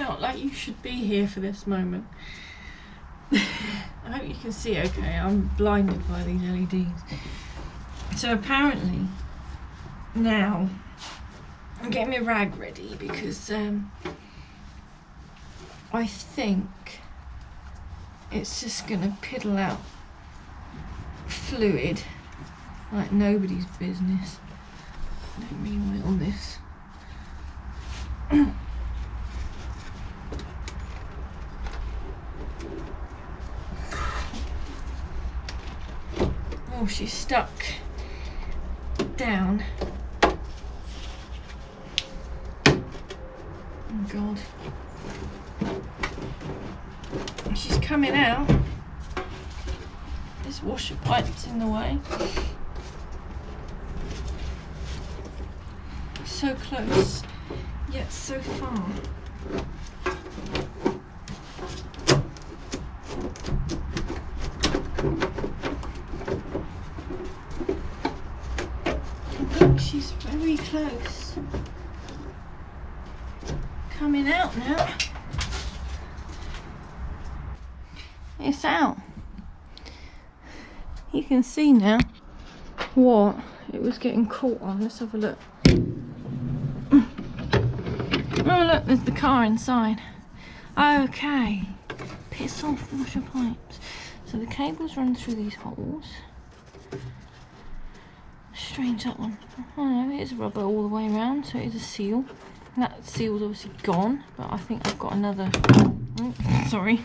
felt like you should be here for this moment. I hope you can see okay. I'm blinded by these LEDs. So apparently now I'm getting my rag ready because I think it's just gonna piddle out fluid like nobody's business. I don't really want it on this. Oh, she's stuck down. Oh God. She's coming out. This washer pipe's in the way. So close, yet so far. Look, she's very close. Coming out now. It's out. You can see now what it was getting caught on. Let's have a look. Oh look, there's the car inside. Okay. Piss off, washer pipes. So the cables run through these holes. Strange, that one. Oh no, it is rubber all the way around, so it is a seal. That seal's obviously gone, but I think I've got another... Oh, sorry.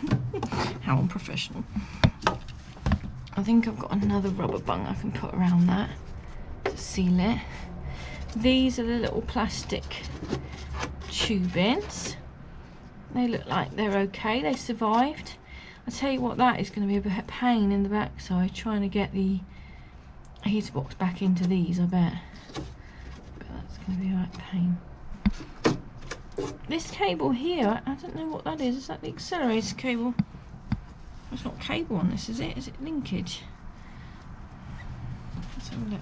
How unprofessional. I think I've got another rubber bung I can put around that to seal it. These are the little plastic tubings. They look like they're okay, they survived. I tell you what, that is going to be a bit of pain in the backside trying to get the heater box back into these, I bet. But that's going to be a right pain. This cable here, I don't know what that is. Is that the accelerator cable? There's not cable on this, is it? Is it linkage? Let's have a look.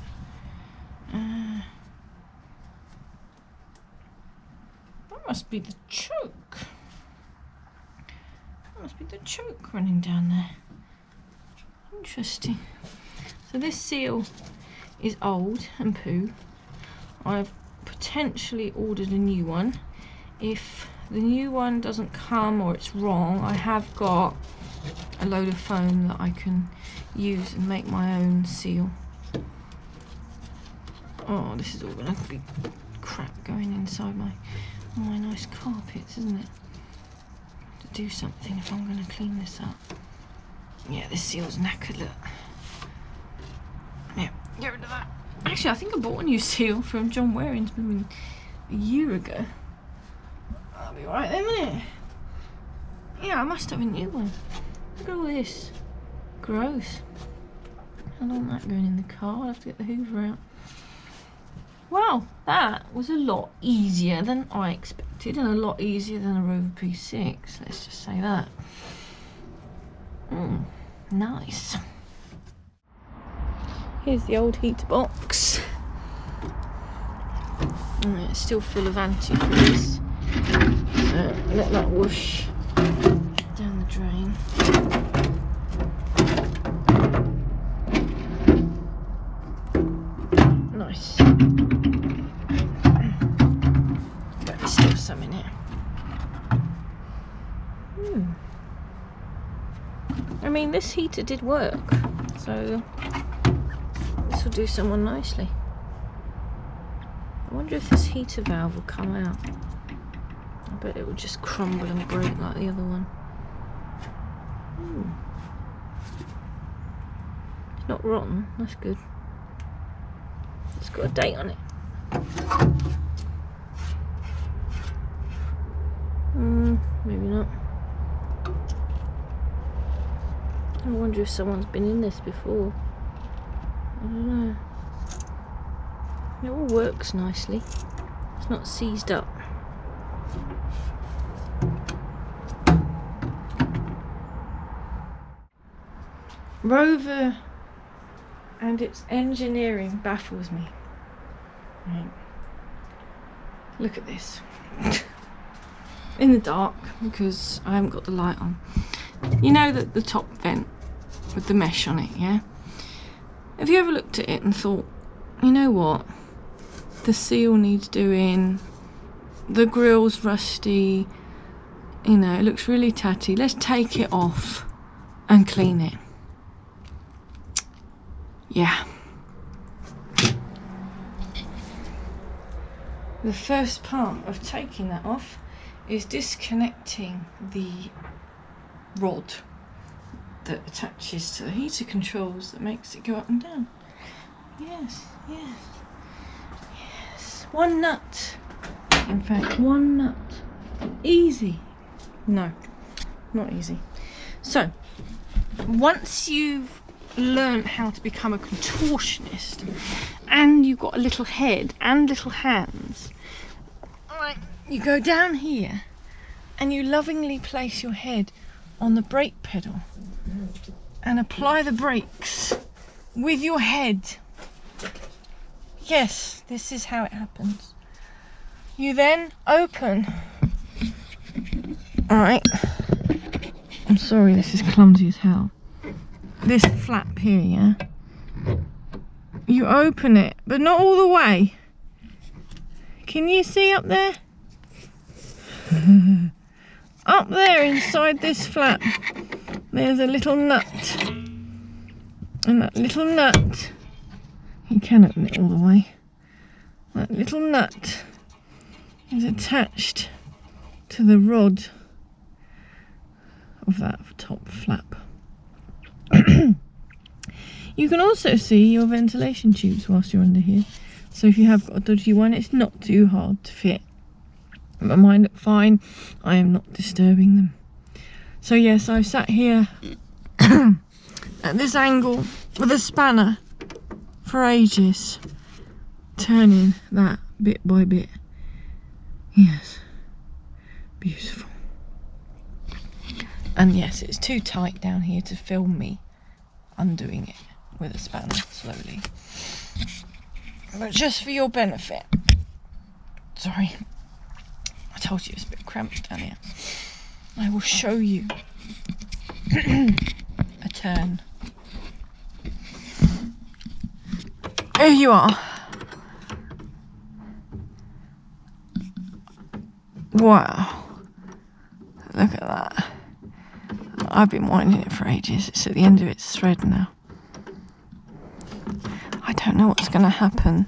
That must be the choke. That must be the choke running down there. Interesting. So this seal is old and poo. I've potentially ordered a new one. If the new one doesn't come or it's wrong, I have got a load of foam that I can use and make my own seal. Oh, this is all going to be crap going inside my nice carpets, isn't it? To do something if I'm going to clean this up. Yeah, this seal's knackered, look. Yeah, get rid of that. Actually, I think I bought a new seal from John Waring's a year ago. That'll be alright then, won't it? Yeah, I must have a new one. Look at all this. Gross. I don't want that going in the car. I'll have to get the hoover out. Well, that was a lot easier than I expected and a lot easier than a Rover P6. Let's just say that. Nice. Here's the old heater box. It's still full of antifreeze. Let that whoosh down the drain. Nice. But there's still some in it. I mean, this heater did work, so this will do someone nicely. I wonder if this heater valve will come out. I bet it will just crumble and break like the other one. It's not rotten, that's good. It's got a date on it. Maybe not. I wonder if someone's been in this before. I don't know. It all works nicely. It's not seized up. Rover and its engineering baffles me. Right. Look at this. in the dark because I haven't got the light on. You know that the top vent with the mesh on it, yeah? Have you ever looked at it and thought, you know what? The seal needs doing, the grill's rusty, you know, it looks really tatty. Let's take it off and clean it. Yeah. The first part of taking that off is disconnecting the rod that attaches to the heater controls that makes it go up and down. Yes, yes, yes. One nut. In fact, one nut. Easy. No, not easy. So, once you've learned how to become a contortionist and you've got a little head and little hands, alright, you go down here and you lovingly place your head on the brake pedal and apply the brakes with your head. Yes, this is how it happens. You then open. Alright, I'm sorry this is clumsy as hell. This flap here, yeah? You open it, but not all the way. Can you see up there? Up there inside this flap, there's a little nut. And that little nut, you can open it all the way. That little nut is attached to the rod of that top flap. You can also see your ventilation tubes whilst you're under here. So if you have got a dodgy one, it's not too hard to fit. But mine look fine. I am not disturbing them. So yes, I've sat here at this angle with a spanner for ages, turning that bit by bit. Yes, beautiful. And yes, it's too tight down here to film me undoing it with a spanner slowly. But just for your benefit, sorry, I told you it's a bit cramped down here. I will show you a turn. Here you are. Wow, look at that. I've been winding it for ages. It's at the end of its thread now. I don't know what's going to happen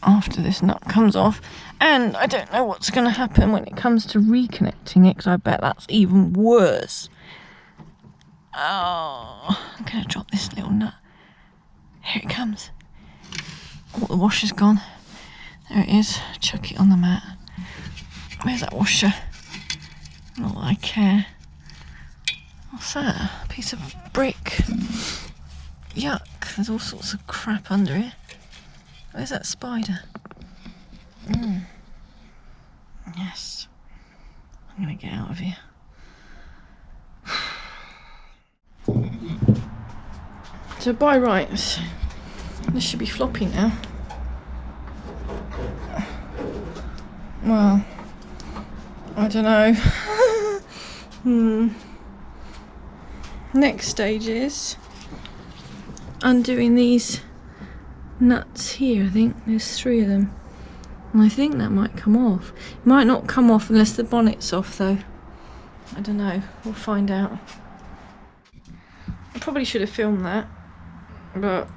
after this nut comes off, and I don't know what's going to happen when it comes to reconnecting it, because I bet that's even worse. Oh, I'm going to drop this little nut. Here it comes. Oh, the washer's gone. There it is. Chuck it on the mat. Where's that washer? Not that I care. What's that? A piece of brick. Yuck, there's all sorts of crap under it. Where's that spider? Yes. I'm gonna get out of here. So by rights, this should be floppy now. Well, I don't know. Next stage is undoing these nuts here. I think there's 3 of them, and I think that might come off. It might not come off unless the bonnet's off though. I don't know, we'll find out. I probably should have filmed that, but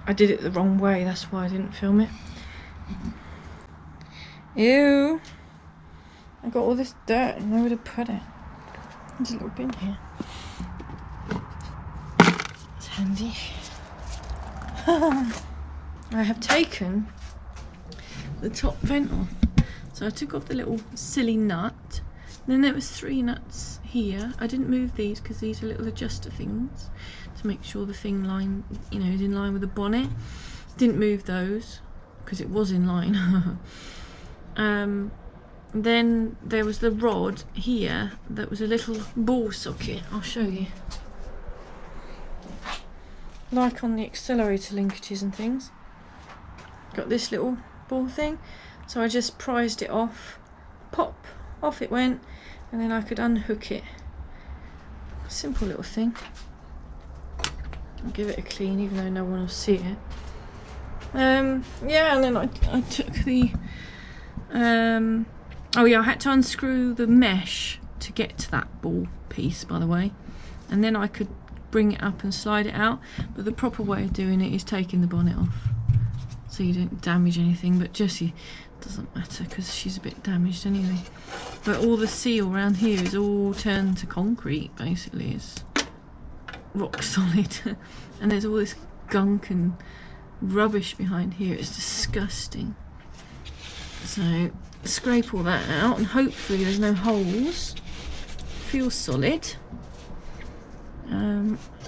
I did it the wrong way, that's why I didn't film it. Ew, I got all this dirt and nowhere to put it. There's a little bin here. It's handy. I have taken the top vent off. So I took off the little silly nut. Then there was 3 nuts here. I didn't move these because these are little adjuster things to make sure the thing line, you know, is in line with the bonnet. Didn't move those because it was in line. Then there was the rod here that was a little ball socket. I'll show you. Like on the accelerator linkages and things. Got this little ball thing. So I just prized it off. Pop. off it went, and then I could unhook it. Simple little thing. I'll give it a clean even though no one will see it. Yeah, and then I took the oh yeah, I had to unscrew the mesh to get to that ball piece, by the way, and then I could bring it up and slide it out. But the proper way of doing it is taking the bonnet off so you don't damage anything. But Jessie, doesn't matter because she's a bit damaged anyway. But all the seal around here is all turned to concrete, basically. It's rock solid. And there's all this gunk and rubbish behind here. It's disgusting. So scrape all that out, and hopefully there's no holes. Feels solid.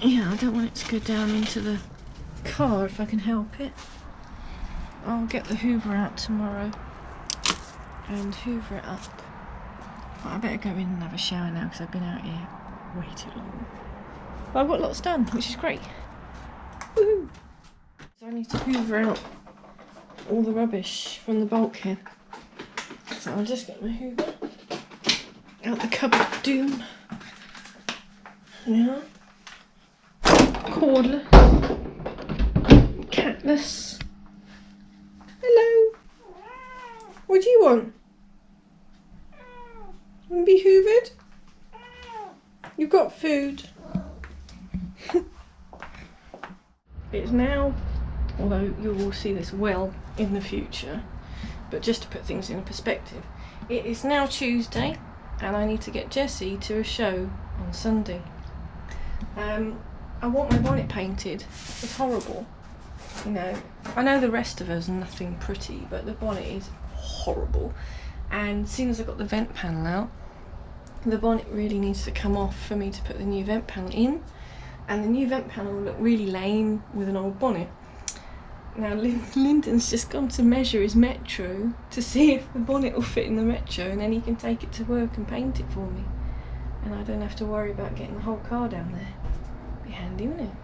Yeah, I don't want it to go down into the car if I can help it. I'll get the Hoover out tomorrow and hoover it up. But I better go in and have a shower now because I've been out here way too long. But I've got lots done, which is great. Woohoo! So I need to hoover out all the rubbish from the bulkhead. So I'll just get my hoover out the cupboard of doom. Yeah. Cordless. Catless. Hello. What do you want? Want to be hoovered? You've got food. It's now, although you will see this well in the future, but just to put things in perspective, it is now Tuesday and I need to get Jessie to a show on Sunday. I want my bonnet painted. It's horrible. You know, I know the rest of us are nothing pretty, but the bonnet is horrible. And as soon as I got the vent panel out, the bonnet really needs to come off for me to put the new vent panel in. And the new vent panel will look really lame with an old bonnet. Now Lyndon's just gone to measure his Metro to see if the bonnet will fit in the Metro, and then he can take it to work and paint it for me. And I don't have to worry about getting the whole car down there. Be handy, wouldn't it?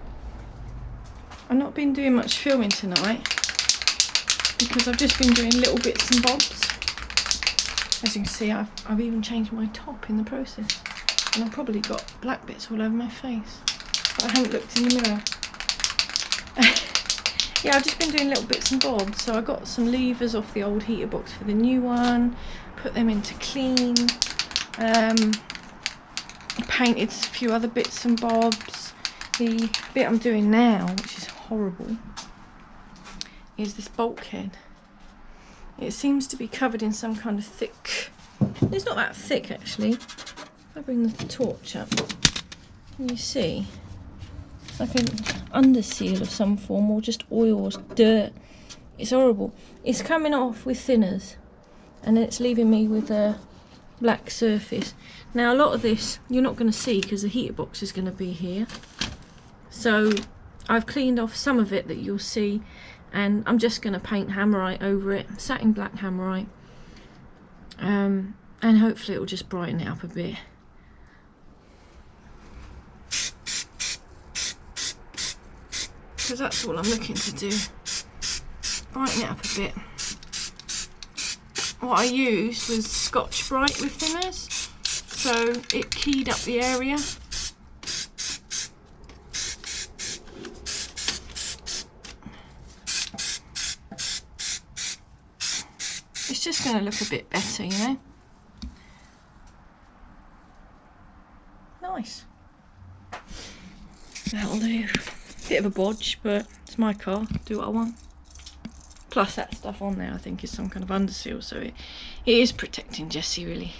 I've not been doing much filming tonight because I've just been doing little bits and bobs. As you can see, I've even changed my top in the process, and I've probably got black bits all over my face, but I haven't looked in the mirror. Yeah, I've just been doing little bits and bobs. So I got some levers off the old heater box for the new one, put them into clean, painted a few other bits and bobs. The bit I'm doing now, which is horrible, is this bulkhead. It seems to be covered in some kind of thick, it's not that thick actually. If I bring the torch up, you see, it's like an underseal of some form, or just oil or dirt. It's horrible. It's coming off with thinners and it's leaving me with a black surface. Now a lot of this you're not going to see because the heater box is going to be here. So I've cleaned off some of it that you'll see, and I'm just going to paint Hammerite over it, satin black Hammerite, and hopefully it will just brighten it up a bit. Because that's all I'm looking to do, brighten it up a bit. What I used was Scotch Brite with thinners, so it keyed up the area. It's just going to look a bit better, you know. Nice. That'll do. Bit of a bodge, but it's my car. Do what I want. Plus that stuff on there I think is some kind of underseal, so it is protecting Jessie really.